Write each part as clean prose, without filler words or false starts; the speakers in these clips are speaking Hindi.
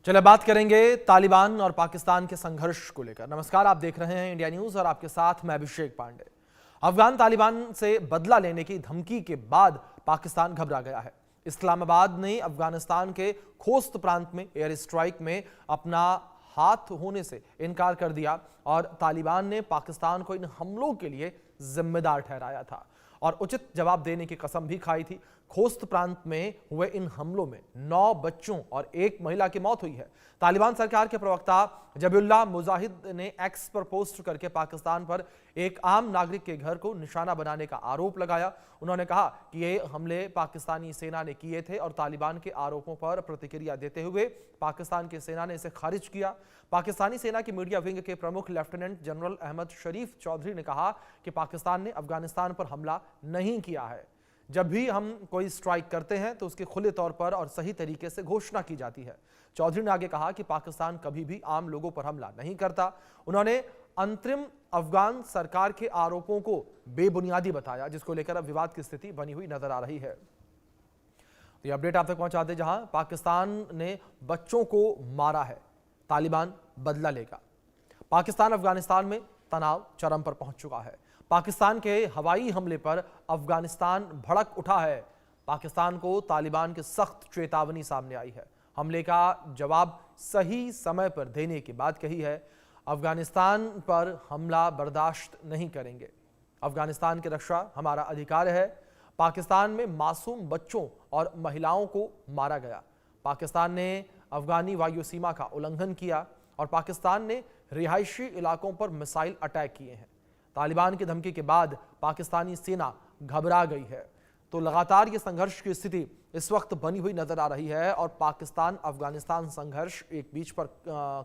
चलिए बात करेंगे तालिबान और पाकिस्तान के संघर्ष को लेकर। नमस्कार, आप देख रहे हैं इंडिया न्यूज और आपके साथ मैं अभिषेक पांडे। अफगान तालिबान से बदला लेने की धमकी के बाद पाकिस्तान घबरा गया है। इस्लामाबाद ने अफगानिस्तान के खोस्त प्रांत में एयर स्ट्राइक में अपना हाथ होने से इनकार कर दिया और तालिबान ने पाकिस्तान को इन हमलों के लिए जिम्मेदार ठहराया था और उचित जवाब देने की कसम भी खाई थी। खोस्त प्रांत में हुए इन हमलों में 9 बच्चों और 1 महिला की मौत हुई है। तालिबान सरकार के प्रवक्ता जबीउल्लाह मुजाहिद ने एक्स पर पोस्ट करके पाकिस्तान पर एक आम नागरिक के घर को निशाना बनाने का आरोप लगाया। उन्होंने कहा कि ये हमले पाकिस्तानी सेना ने किए थे और तालिबान के आरोपों पर प्रतिक्रिया देते हुए पाकिस्तान की सेना ने इसे खारिज किया। पाकिस्तानी सेना की मीडिया विंग के प्रमुख लेफ्टिनेंट जनरल अहमद शरीफ चौधरी ने कहा कि पाकिस्तान ने अफगानिस्तान पर हमला नहीं किया है। जब भी हम कोई स्ट्राइक करते हैं तो उसके खुले तौर पर और सही तरीके से घोषणा की जाती है। चौधरी ने आगे कहा कि पाकिस्तान कभी भी आम लोगों पर हमला नहीं करता। उन्होंने अंतरिम अफगान सरकार के आरोपों को बेबुनियादी बताया, जिसको लेकर अब विवाद की स्थिति बनी हुई नजर आ रही है। तो ये अपडेट आप तक पहुंचाते हैं, जहां पाकिस्तान ने बच्चों को मारा है, तालिबान बदला लेगा। पाकिस्तान अफगानिस्तान में तनाव चरम पर पहुंच चुका है। पाकिस्तान के हवाई हमले पर अफगानिस्तान भड़क उठा है। पाकिस्तान को तालिबान की सख्त चेतावनी सामने आई है। हमले का जवाब सही समय पर देने की बात कही है। अफगानिस्तान पर हमला बर्दाश्त नहीं करेंगे। अफगानिस्तान की रक्षा हमारा अधिकार है। पाकिस्तान में मासूम बच्चों और महिलाओं को मारा गया। पाकिस्तान ने अफगानी वायु सीमा का उल्लंघन किया और पाकिस्तान ने रिहायशी इलाकों पर मिसाइल अटैक किए हैं। तालिबान की धमकी के बाद पाकिस्तानी सेना घबरा गई है। तो लगातार ये संघर्ष की स्थिति इस वक्त बनी हुई नजर आ रही है और पाकिस्तान अफगानिस्तान संघर्ष एक बीच पर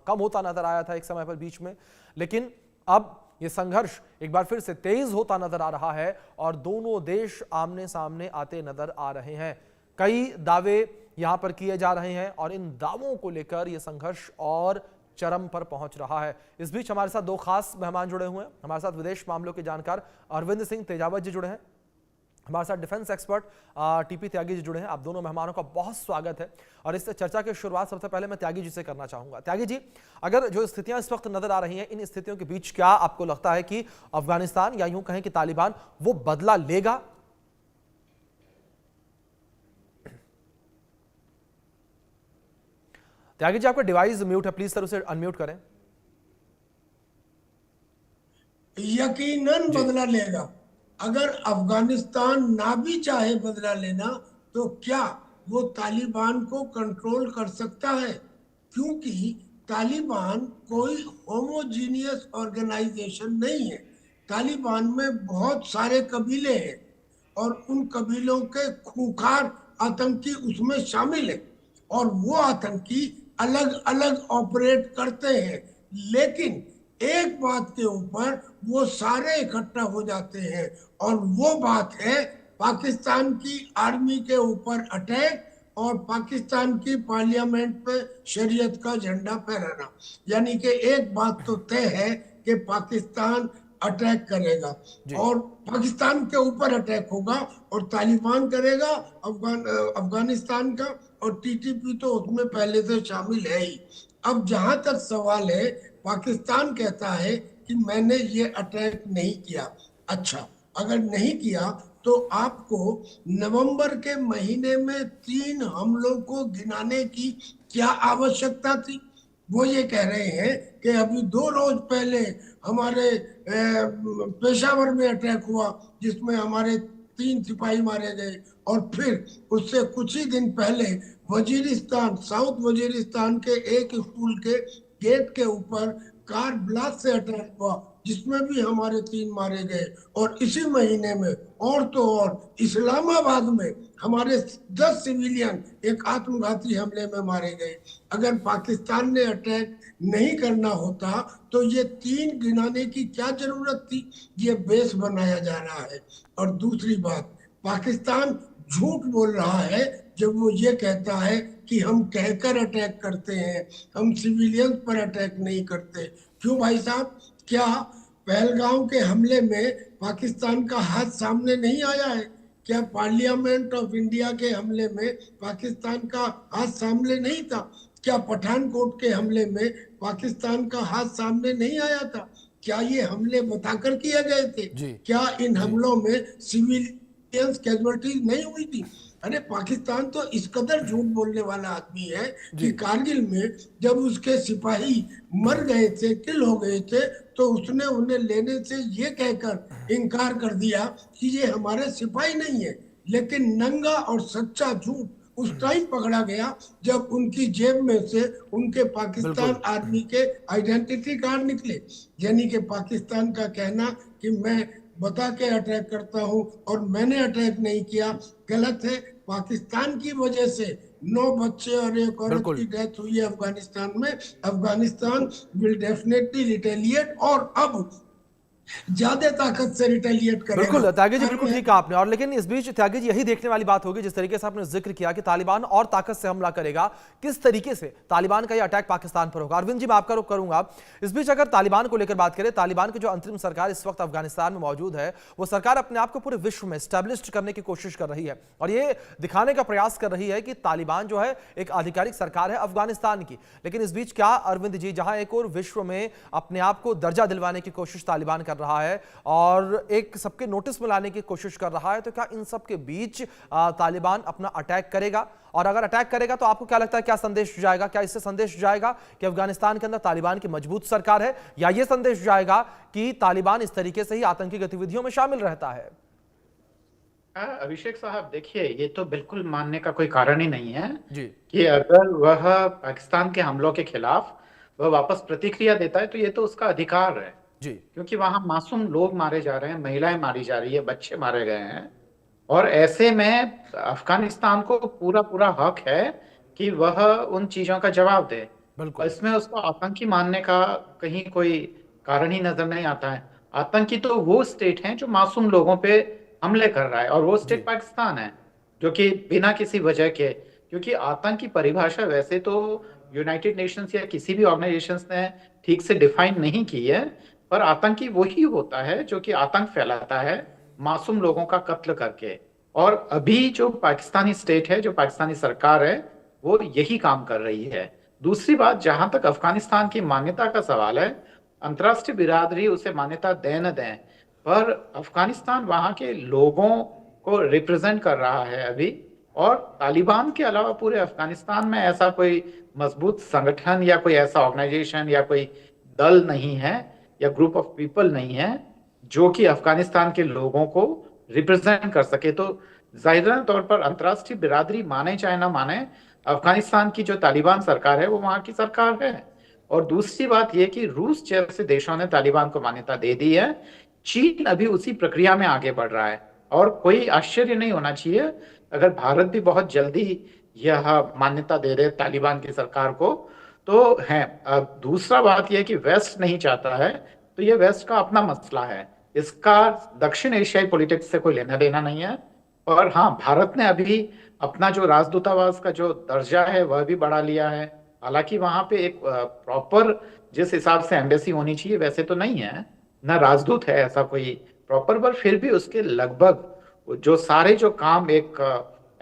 कम होता नजर आया था एक समय पर बीच में, लेकिन अब ये संघर्ष एक बार फिर से तेज होता नजर आ रहा है और दोनों देश आमने सामने आते नजर आ रहे हैं। कई दावे यहां पर किए जा रहे हैं और इन दावों को लेकर यह संघर्ष और चरम पर पहुंच रहा है। इस बीच हमारे साथ 2 खास मेहमान जुड़े हुए हैं। हमारे साथ विदेश मामलों के जानकार अरविंद सिंह तेजावत जी जुड़े हैं। हमारे साथ defence expert TP Tyagi ji जुड़े हैं। आप दोनों मेहमानों का बहुत स्वागत है और इस चर्चा की शुरुआत सबसे पहले मैं त्यागी जी से करना चाहूंगा। त्यागी जी, अगर जो स्थितियां इस वक्त नजर आ रही हैं, इन स्थितियों के बीच क्या आपको लगता है कि अफगानिस्तान या यूं कहें कि तालिबान वो बदला लेगा? त्यागी जी, आपका डिवाइस म्यूट है, प्लीज सर उसे अनम्यूट करें। यकीनन बदला लेगा। अगर अफगानिस्तान ना भी चाहे बदला लेना तो क्या वो तालिबान को कंट्रोल कर सकता है? क्योंकि तालिबान कोई होमोजीनियस ऑर्गेनाइजेशन नहीं है। तालिबान में बहुत सारे कबीले हैं और उन कबीलों के खूंखार आतंकी उसमें शामिल है और वो आतंकी अलग अलग ऑपरेट करते हैं, लेकिन एक बात के ऊपर वो सारे इकट्ठा हो जाते हैं और वो बात है पाकिस्तान की आर्मी के ऊपर अटैक और पाकिस्तान की पार्लियामेंट पे शरीयत का झंडा फहराना। यानी कि एक बात तो तय है कि पाकिस्तान अटैक करेगा और पाकिस्तान के ऊपर अटैक होगा और तालिबान करेगा अफगानिस्तान का, और टीटीपी तो उसमें पहले से शामिल है ही। अब जहां तक सवाल है, पाकिस्तान कहता है कि मैंने ये अटैक नहीं किया। अच्छा, अगर नहीं किया तो आपको नवंबर के महीने में 3 हमलों को गिनाने की क्या आवश्यकता थी? वो ये कह रहे हैं कि अभी 2 रोज पहले हमारे पेशावर में अटैक हुआ जिसमें हमारे 3 सिपाही मारे गए और फिर उससे कुछ ही दिन पहले वजीरिस्तान, साउथ वजीरिस्तान के एक स्कूल के गेट के ऊपर कार ब्लास्ट से अटैक हुआ जिसमें भी हमारे 3 मारे गए। और इसी महीने में और तो और इस्लामाबाद में हमारे 10 सिविलियन एक आत्मघाती हमले में मारे गए। अगर पाकिस्तान ने अटैक नहीं करना होता तो ये 3 गिनाने की क्या जरूरत थी? ये बेस बनाया जा रहा है। और दूसरी बात, पाकिस्तान झूठ बोल रहा है जब वो ये कहता है कि हम कहकर अटैक करते हैं, हम सिविलियंस पर अटैक नहीं करते। क्यों भाई साहब? क्या पहलगाम के हमले में पाकिस्तान का हाथ सामने नहीं आया है? क्या पार्लियामेंट ऑफ इंडिया के हमले में पाकिस्तान का हाथ सामने नहीं था? क्या पठानकोट के हमले में पाकिस्तान का हाथ सामने नहीं आया था? क्या ये हमले बताकर किए गए थे? जी क्या इन जी हमलों में सिविलियंस कैजुअलिटीज नहीं हुई थी? अरे पाकिस्तान तो इस कदर झूठ बोलने वाला आदमी है कि जी कारगिल में जब उसके सिपाही मर जी गए थे, किल हो गए थे, तो उसने उन्हें लेने से ये कहकर इनकार कर दिया कि ये हमारे सिपाही नहीं है। लेकिन नंगा और सच्चा झूठ उस टाइम पकड़ा गया जब उनकी जेब में से उनके पाकिस्तान बिल्कुल आर्मी के आइडेंटिटी कार्ड निकले। यानी कि पाकिस्तान का कहना कि मैं बता के अटैक करता हूं और मैंने अटैक नहीं किया, गलत है। पाकिस्तान की वजह से 9 बच्चे और एक औरत की बिल्कुल। डेथ हुई है अफगानिस्तान में। अफगानिस्तान विल डेफिनेटली रिटेलिएट और अब ज्यादा ताकत से रिटेलिएट करेगा। बिल्कुल त्यागी जी, और बिल्कुल मैं ठीक कहा आपने। और लेकिन इस बीच त्यागी जी, यही देखने वाली बात होगी जिस तरीके से आपने जिक्र किया कि तालिबान और ताकत से हमला करेगा, किस तरीके से तालिबान का यह अटैक पाकिस्तान पर होगा। अरविंद जी, मैं आपका रुख करूंगा। इस बीच अगर तालिबान को लेकर बात करें, तालिबान की जो अंतरिम सरकार इस वक्त अफगानिस्तान में मौजूद है, वो सरकार अपने आप को पूरे विश्व में स्टैब्लिश करने की कोशिश कर रही है और ये दिखाने का प्रयास कर रही है कि तालिबान जो है एक आधिकारिक सरकार है अफगानिस्तान की। लेकिन इस बीच क्या अरविंद जी, जहां एक और विश्व में अपने आप को दर्जा दिलवाने की कोशिश तालिबान कर रहा है और एक सबके नोटिस में लाने की कोशिश कर रहा है, तो क्या इन सब के बीच तालिबान अपना अटैक करेगा? और अगर अटैक करेगा तो आपको क्या लगता है क्या संदेश जाएगा? क्या इससे संदेश जाएगा कि अफगानिस्तान के अंदर तालिबान की मजबूत सरकार है, या यह संदेश जाएगा कि तालिबान इस तरीके से ही आतंकी गतिविधियों में शामिल रहता है? अभिषेक साहब, देखिए, ये तो बिल्कुल मानने का कोई कारण ही नहीं है जी कि अगर वह पाकिस्तान के हमलों के खिलाफ वह वापस प्रतिक्रिया देता है तो ये तो उसका अधिकार है। जी क्योंकि वहां मासूम लोग मारे जा रहे हैं, महिलाएं मारी जा रही है, बच्चे मारे गए हैं। और ऐसे में अफगानिस्तान को पूरा पूरा हक है कि वह उन चीजों का जवाब दे। और बिल्कुल। इसमें उसको आतंकी मानने का कहीं कोई कारण ही नजर नहीं आता है। आतंकी तो वो स्टेट है जो मासूम लोगों पे हमले कर रहा है, और वो जी स्टेट पाकिस्तान है जो कि बिना किसी वजह के, क्योंकि आतंक की परिभाषा वैसे तो यूनाइटेड नेशंस या किसी भी ऑर्गेनाइजेशंस ने ठीक से डिफाइन नहीं की है, पर आतंकी वही होता है जो कि आतंक फैलाता है मासूम लोगों का कत्ल करके। और अभी जो पाकिस्तानी स्टेट है, जो पाकिस्तानी सरकार है, वो यही काम कर रही है। दूसरी बात, जहां तक अफगानिस्तान की मान्यता का सवाल है, अंतर्राष्ट्रीय बिरादरी उसे मान्यता दें न दें, पर अफगानिस्तान वहां के लोगों को रिप्रेजेंट कर रहा है अभी। और तालिबान के अलावा पूरे अफगानिस्तान में ऐसा कोई मजबूत संगठन या कोई ऐसा ऑर्गेनाइजेशन या कोई दल नहीं है या ग्रुप ऑफ पीपल नहीं है जो कि अफगानिस्तान के लोगों को रिप्रेजेंट कर सके। तो जाहिर तौर पर अंतर्राष्ट्रीय बिरादरी माने चाहे ना माने, अफगानिस्तान की जो तालिबान सरकार है वो वहां की सरकार है। और दूसरी बात यह कि रूस जैसे देशों ने तालिबान को मान्यता दे दी है। चीन अभी उसी प्रक्रिया में आगे बढ़ रहा है, और कोई आश्चर्य नहीं होना चाहिए अगर भारत भी बहुत जल्दी यह मान्यता दे दे तालिबान की सरकार को। तो है, अब दूसरा बात यह कि वेस्ट नहीं चाहता है, तो यह वेस्ट का अपना मसला है, इसका दक्षिण एशियाई पॉलिटिक्स से कोई लेना देना नहीं है। और हाँ, भारत ने अभी अपना जो राजदूतावास का जो दर्जा है वह भी बढ़ा लिया है। हालांकि वहां पे एक प्रॉपर जिस हिसाब से एम्बेसी होनी चाहिए वैसे तो नहीं है, ना राजदूत है ऐसा कोई प्रॉपर, पर फिर भी उसके लगभग जो सारे जो काम एक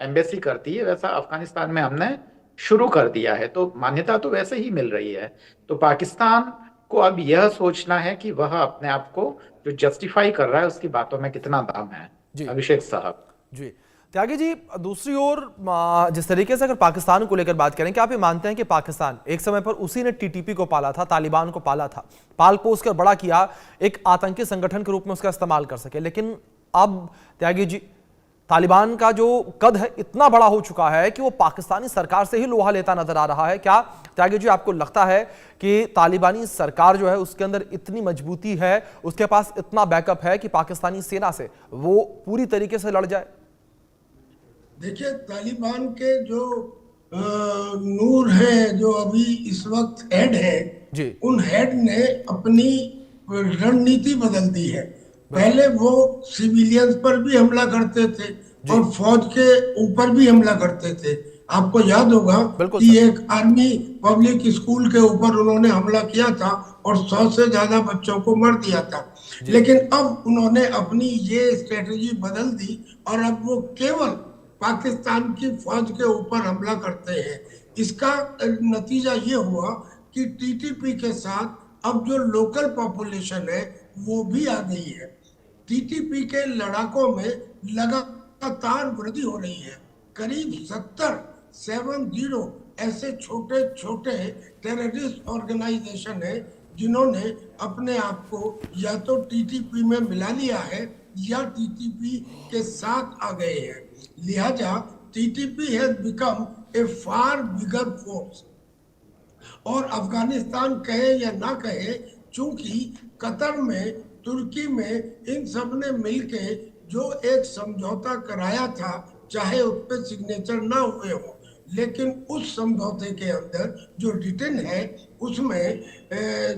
एम्बेसी करती है वैसा अफगानिस्तान में हमने शुरू कर दिया है। तो मान्यता तो वैसे ही मिल रही है। तो पाकिस्तान को अब यह सोचना है कि वह अपने आप को जो जस्टिफाई कर रहा है उसकी बातों में कितना दम है। जी अभिषेक साहब जी त्यागी जी, दूसरी ओर जिस तरीके से अगर पाकिस्तान को लेकर बात करें, क्या आप ये मानते हैं कि पाकिस्तान एक समय पर उसी ने टीटीपी को पाला था, तालिबान को पाला था, पाल पोस कर बड़ा किया, एक आतंकी संगठन के रूप में उसका इस्तेमाल कर सके, लेकिन अब त्यागी जी तालिबान का जो कद है इतना बड़ा हो चुका है कि वो पाकिस्तानी सरकार से ही लोहा लेता नजर आ रहा है। क्या त्यागी जी आपको लगता है कि तालिबानी सरकार जो है उसके अंदर इतनी मजबूती है, उसके पास इतना बैकअप है कि पाकिस्तानी सेना से वो पूरी तरीके से लड़ जाए? देखिए, तालिबान के जो नूर है, जो अभी इस वक्त हेड है, जी उन हेड ने अपनी रणनीति बदल दी है। पहले वो सिविलियंस पर भी हमला करते थे और फौज के ऊपर भी हमला करते थे। आपको याद होगा कि एक आर्मी पब्लिक स्कूल के ऊपर उन्होंने हमला किया था और 100 से ज्यादा बच्चों को मार दिया था। लेकिन अब उन्होंने अपनी ये स्ट्रेटेजी बदल दी और अब वो केवल पाकिस्तान की फौज के ऊपर हमला करते हैं। इसका नतीजा ये हुआ कि टीटीपी के साथ अब जो लोकल पॉपुलेशन है वो भी आ गई है। टीटीपी के लड़ाकों में लगातार वृद्धि हो रही है। करीब 70 ऐसे छोटे छोटे टेररिस्ट ऑर्गेनाइजेशन है जिन्होंने अपने आप को या तो टीटीपी में मिला लिया है या टीटीपी के साथ आ गए हैं। लिहाजा TTP has become a far bigger force. और अफगानिस्तान कहे या ना कहे, चूंकि कतर में, तुर्की में इन सब ने मिलके जो एक समझौता कराया था, चाहे उस पर सिग्नेचर ना हुए हो, लेकिन उस समझौते के अंदर जो रिटन है उसमें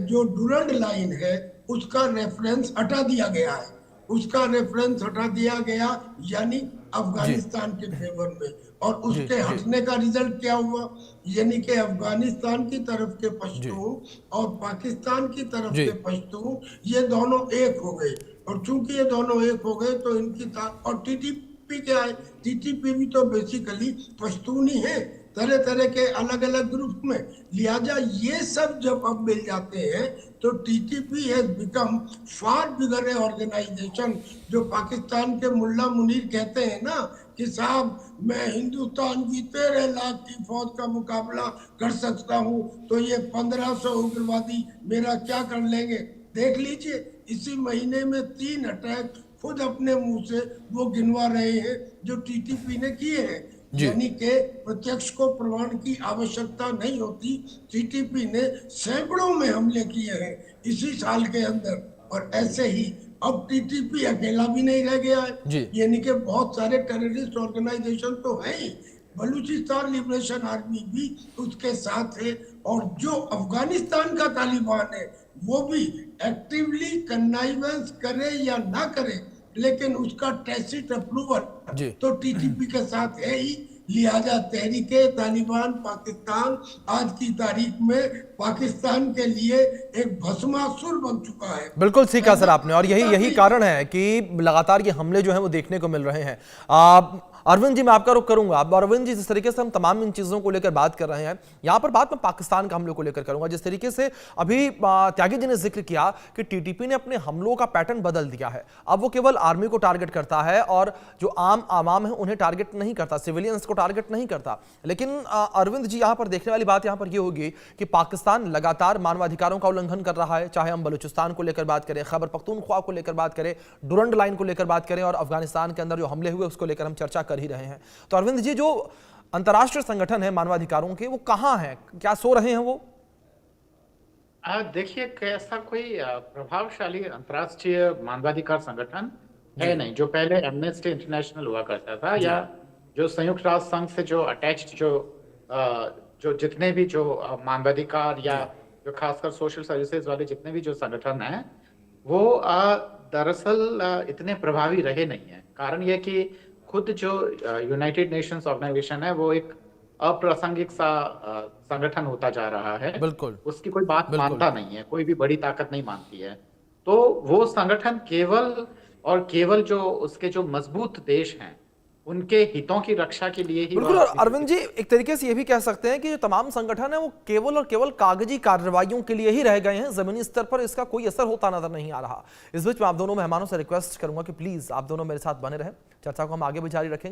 जो डूरंड लाइन है उसका रेफरेंस हटा दिया गया है। उसका रेफरेंस हटा दिया गया यानी अफगानिस्तान के फेवर में। और उसके हटने का रिजल्ट क्या हुआ, यानी कि अफगानिस्तान की तरफ के पश्तून और पाकिस्तान की तरफ के पश्तून ये दोनों एक हो गए। और चूंकि ये दोनों एक हो गए तो इनकी और टीटीपी क्या है, टीटीपी भी तो बेसिकली पश्तून ही है, तरह तरह के अलग अलग ग्रुप में। लिहाजा ये सब जब अब मिल जाते हैं तो TTP has become far bigger organisation. जो पाकिस्तान के मुल्ला मुनीर कहते हैं ना कि साहब मैं हिंदुस्तान की 13 लाख की फौज का मुकाबला कर सकता हूं, तो ये 1500 उग्रवादी मेरा क्या कर लेंगे। देख लीजिए, इसी महीने में 3 अटैक खुद अपने मुंह से वो गिनवा रहे हैं जो टीटीपी ने किए हैं। यानी कि प्रत्यक्ष को प्रमाण की आवश्यकता नहीं होती। टीटीपी ने सैकड़ों में हमले किए हैं इसी साल के अंदर। और ऐसे ही अब टीटीपी अकेला भी नहीं रह गया है, यानी कि बहुत सारे टेररिस्ट ऑर्गेनाइजेशन तो है ही, बलूचिस्तान लिबरेशन आर्मी भी उसके साथ है। और जो अफगानिस्तान का तालिबान है वो भी एक्टिवली कन्नाइवेंस करे या ना करे, लेकिन उसका टैसिट अप्रूवल तो टीटीपी के साथ है ही। लिहाजा तहरीके तालिबान पाकिस्तान आज की तारीख में पाकिस्तान के लिए एक भस्मासुर बन चुका है। बिल्कुल ठीक कहा सर आपने, और यही कारण है कि लगातार ये हमले जो हैं वो देखने को मिल रहे हैं। अरविंद जी, मैं आपका रुख करूंगा। अब अरविंद जी, जिस तरीके से हम तमाम इन चीजों को लेकर बात कर रहे हैं, यहां पर बात मैं पाकिस्तान के हमले को लेकर करूंगा। जिस तरीके से अभी त्यागी जी ने जिक्र किया कि टीटीपी ने अपने हमलों का पैटर्न बदल दिया है। अब वो केवल आर्मी को टारगेट करता है और जो आम आवाम है उन्हें टारगेट नहीं करता, सिविलियंस को टारगेट नहीं करता। लेकिन अरविंद जी, यहां पर देखने वाली बात यहां पर यह होगी कि पाकिस्तान लगातार मानवाधिकारों का उल्लंघन कर रहा है, चाहे हम बलूचिस्तान को लेकर बात करें, खैबर पख्तूनख्वा को लेकर बात करें, डूरंड लाइन को लेकर बात करें, और अफगानिस्तान के अंदर जो हमले हुए उसको लेकर हम चर्चा कर ही रहे हैं। तो अरविंद जी, जो अंतर्राष्ट्रीय संगठन है मानवाधिकारों के, वो कहां हैं, क्या सो रहे हैं वो? देखिए, ऐसा कोई प्रभावशाली अंतर्राष्ट्रीय मानवाधिकार संगठन है नहीं। जो पहले एमनेस्टी इंटरनेशनल हुआ करता था, या जो संयुक्त राष्ट्र संघ से जो अटैच्ड जो जितने भी जो मानवाधिकार या जो खासकर सोशल सर्विसेज वाले जितने भी जो संगठन हैं, वो दरअसल इतने प्रभावी रहे नहीं है। कारण यह कि खुद जो यूनाइटेड नेशंस ऑर्गेनाइजेशन है वो एक अप्रासंगिक सा संगठन होता जा रहा है। बिल्कुल, उसकी कोई बात मानता नहीं है, कोई भी बड़ी ताकत नहीं मानती है। तो वो संगठन केवल और केवल जो उसके जो मजबूत देश हैं उनके हितों की रक्षा के लिए ही। बिल्कुल। और अरविंद जी, एक तरीके से ये भी कह सकते हैं कि जो तमाम संगठन है वो केवल और केवल कागजी कार्रवाइयों के लिए ही रह गए हैं, जमीनी स्तर पर इसका कोई असर होता नजर नहीं आ रहा। इस बीच मैं आप दोनों मेहमानों से रिक्वेस्ट करूंगा कि प्लीज आप दोनों मेरे साथ बने रहें, चर्चा को हम आगे भी जारी रखेंगे।